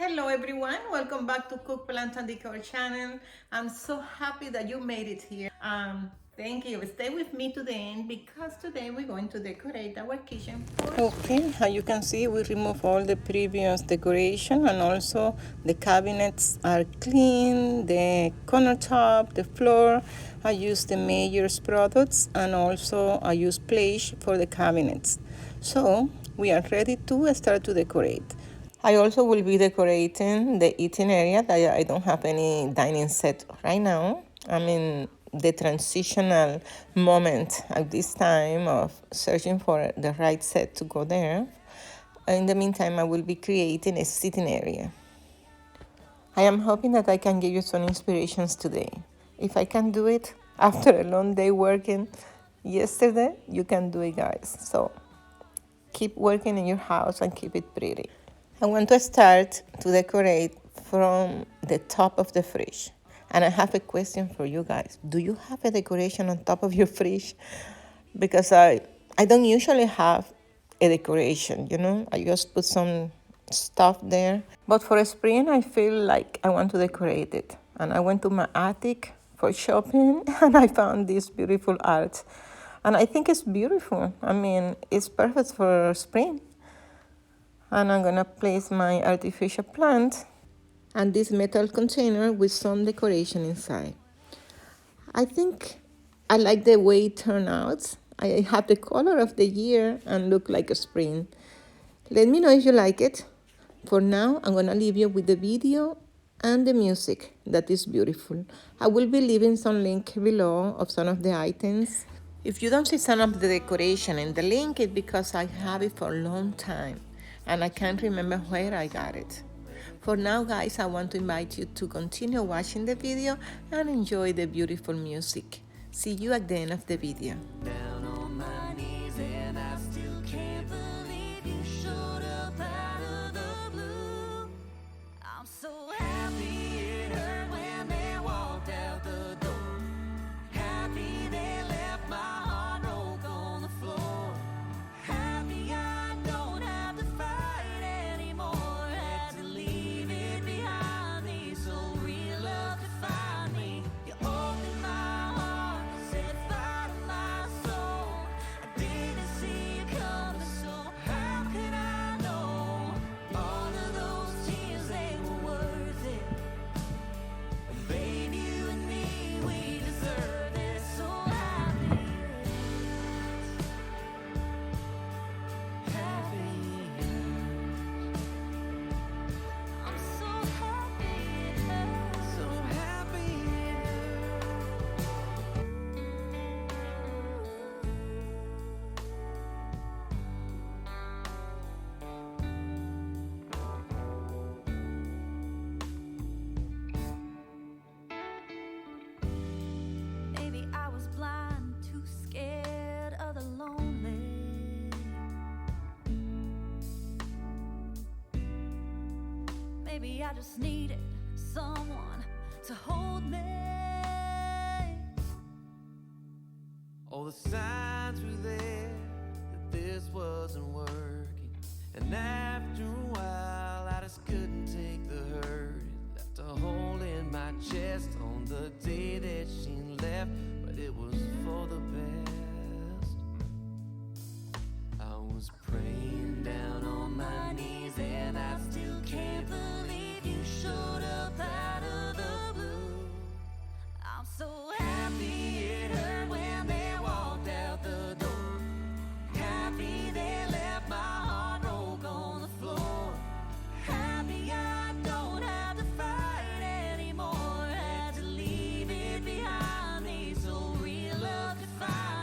Hello everyone, welcome back to Cook Plant and Decor channel. I'm so happy that you made it here. Thank you. Stay with me to the end because today we're going to decorate our kitchen for Okay, as you can see, we remove all the previous decoration, and also the cabinets are clean, the countertop, the floor. I use the Mayor's products, and also I use place for the cabinets. So we are ready to start to decorate. I also will be decorating the eating area that I don't have any dining set right now. I'm in the transitional moment at this time of searching for the right set to go there. In the meantime, I will be creating a sitting area. I am hoping that I can give you some inspirations today. If I can do it after a long day working yesterday, you can do it, guys. So keep working in your house and keep it pretty. I want to start to decorate from the top of the fridge. And I have a question for you guys. Do you have a decoration on top of your fridge? Because I don't usually have a decoration, I just put some stuff there. But for spring, I feel like I want to decorate it. And I went to my attic for shopping and I found this beautiful art. And I think it's beautiful. I mean, it's perfect for spring. And I'm gonna place my artificial plant and this metal container with some decoration inside. I think I like the way it turned out. I have the color of the year and look like a spring. Let me know if you like it. For now, I'm gonna leave you with the video and the music that is beautiful. I will be leaving some link below of some of the items. If you don't see some of the decoration in the link, it's because I have it for a long time and I can't remember where I got it. For now, guys, I want to invite you to continue watching the video and enjoy the beautiful music. See you at the end of the video. Down on my knees and I still can't believe you showed up out of the blue. I'm so happy it hurt when they walked out the door. Happy they left my heart broke on the floor. Happy I don't have to fight anymore. Had to leave it behind me, so real love to find me. You opened my heart, set fire to my soul. I didn't see you coming, so how could I know? All of those tears, they were worth it. Baby, you and me, we deserve it. So happy, happy. I'm so happy, so happy. Maybe I was blind, too scared of the lonely. Maybe I just needed someone to hold me. All the signs were there that this wasn't working. And after a while, I just couldn't take the hurt. It left a hole in my chest on the day that she left, but it was for the best. I was praying down on my knees, and I still can't believe you showed up out of the blue. I'm so happy it hurt when they walked out the door. Happy they left my heart broke on the floor. Happy I don't have to fight anymore. Had to leave it behind me, so real love could find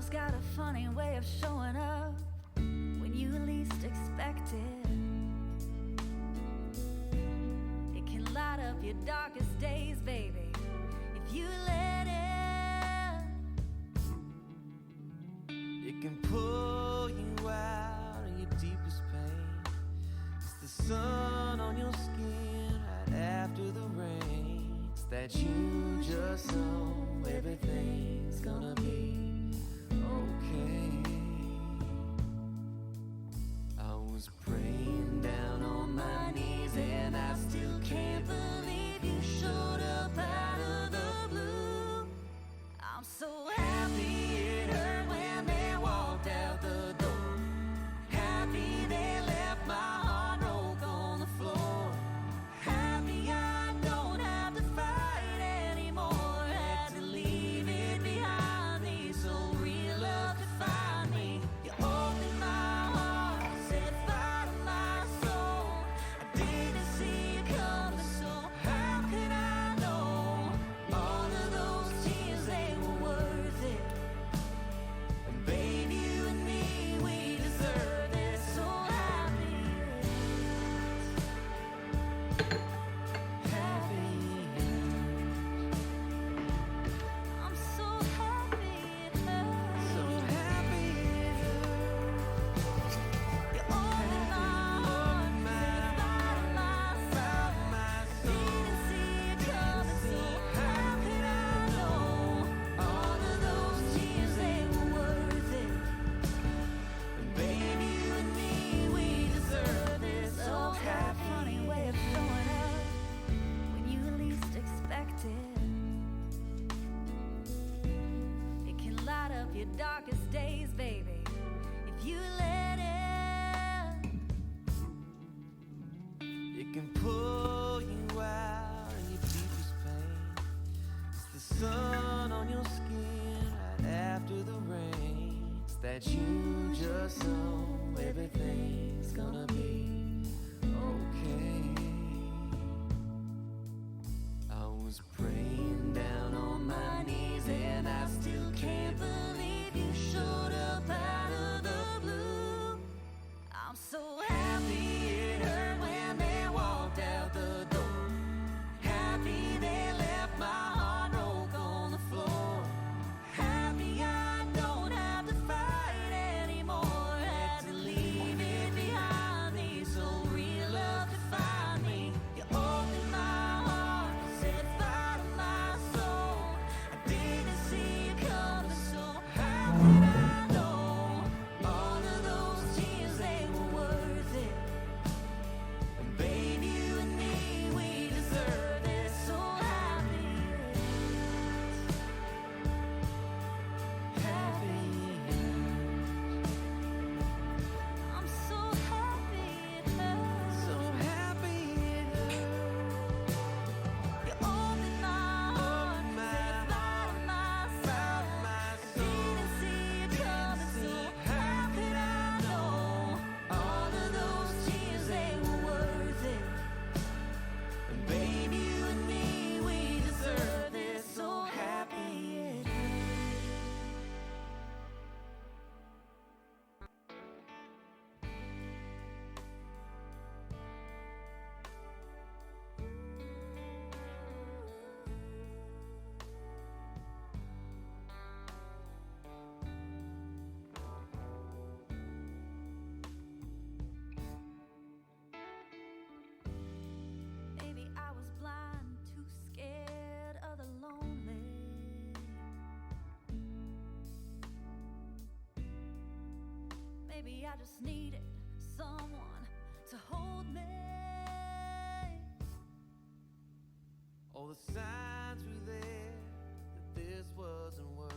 Life's got a funny way of showing up when you least expect it. It can light up your darkest days, baby, if you let it. It can pull you out of your deepest pain. It's the sun on your skin right after the rain. It's that you just know everything's gonna be okay. I was praying down on my knees, and I still can't believe you showed up out of the blue. I'm so happy it hurt when they walked out the door. Happy they left my heart broke on the floor. Happy I don't have to fight anymore. Had to leave it behind me so real love could find me. You opened my heart, set fire to my soul. I didn't see it coming, so how could I know? All of those tears, they were worth it. And babe, you and me, we deserve it. So happy, Happy. I'm so happy it hurts. So happy it hurts. You opened my heart, set fire to my soul. Didn't see it coming, so how could I know? All of those tears, they were worth it. And babe, you and me, we deserve it. So happy. Funny way of showing up when you least expect it. It can light up your darkest days, baby, if you let it. It can pull you out of your deepest pain. It's the sun on your skin right after the rain. It's that you just know everything's gonna be okay. I was praying down on my knees, and I still can't believe you showed up out of the blue. I'm so happy it hurt when they walked out the door. Happy they left my heart broke on the floor. Happy I don't have to fight anymore. Had to leave it behind me so real love could find me. You opened my heart, set fire to my soul. I didn't see it coming, so how could I know? All of those tears, they were worth it. And babe, you and me, we deserve it. So happy, Happy. I'm so happy it hurts. So happy it hurts. You opened my heart, set fire to my soul. Didn't see it coming, so how could I know? All of those tears, they were worth it. And babe, you and me, we deserve it. So happy it hurts. Maybe I was blind, too scared of the lonely. Maybe I just needed someone to hold me. All the signs were there that this wasn't working.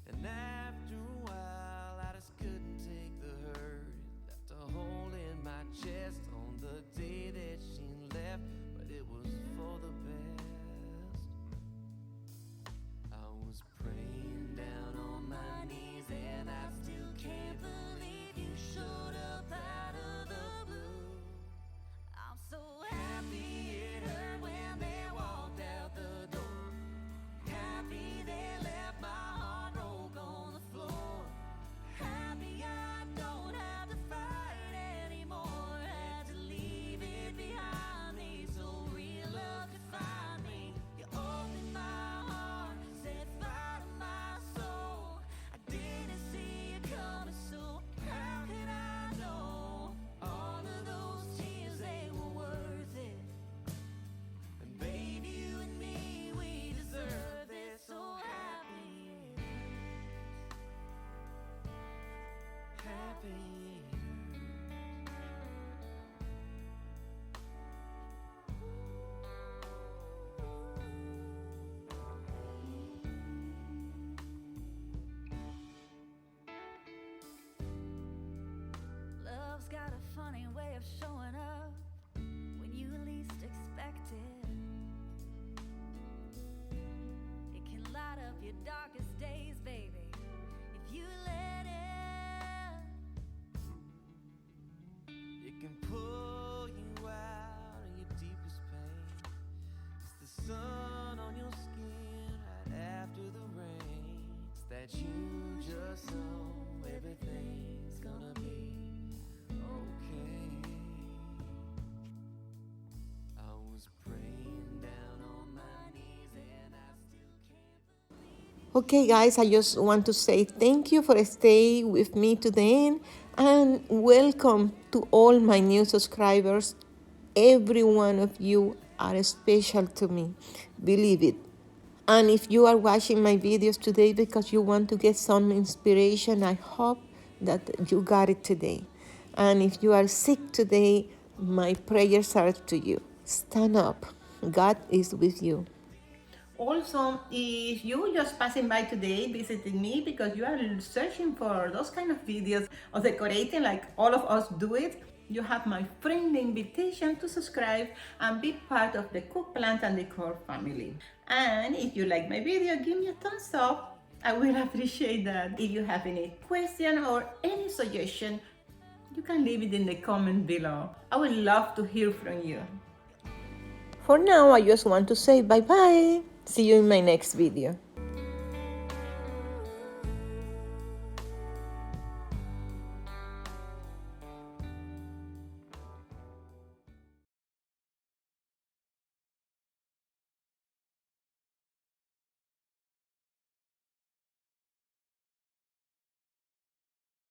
And after a while, I just couldn't take the hurt. It left a hole in my chest on the day that she left, but it was for the best. I was praying down on my knees, and I still can't believe you showed up out of the blue. I'm so happy it hurt when they walked out love's got a funny way of showing up when you least expect it. It can light up your darkest days, baby, if you let it. It can pull you out of your deepest pain. It's the sun on your skin right after the rain. It's that you just know everything's gonna be okay. I was praying down on my knees and I still can't. Okay, guys, I just want to say thank you for staying with me to the end, and welcome to all my new subscribers. Every one of you are special to me, believe it. And if you are watching my videos today because you want to get some inspiration, I hope that you got it today. And if you are sick today, my prayers are to you. Stand up. God is with you. Also, if you just passing by today, visiting me because you are searching for those kind of videos of decorating like all of us do it, you have my friendly invitation to subscribe and be part of the Cook, Plant and Decor family. And if you like my video, give me a thumbs up. I will appreciate that. If you have any question or any suggestion, you can leave it in the comment below. I would love to hear from you. For now, I just want to say bye-bye. See you in my next video.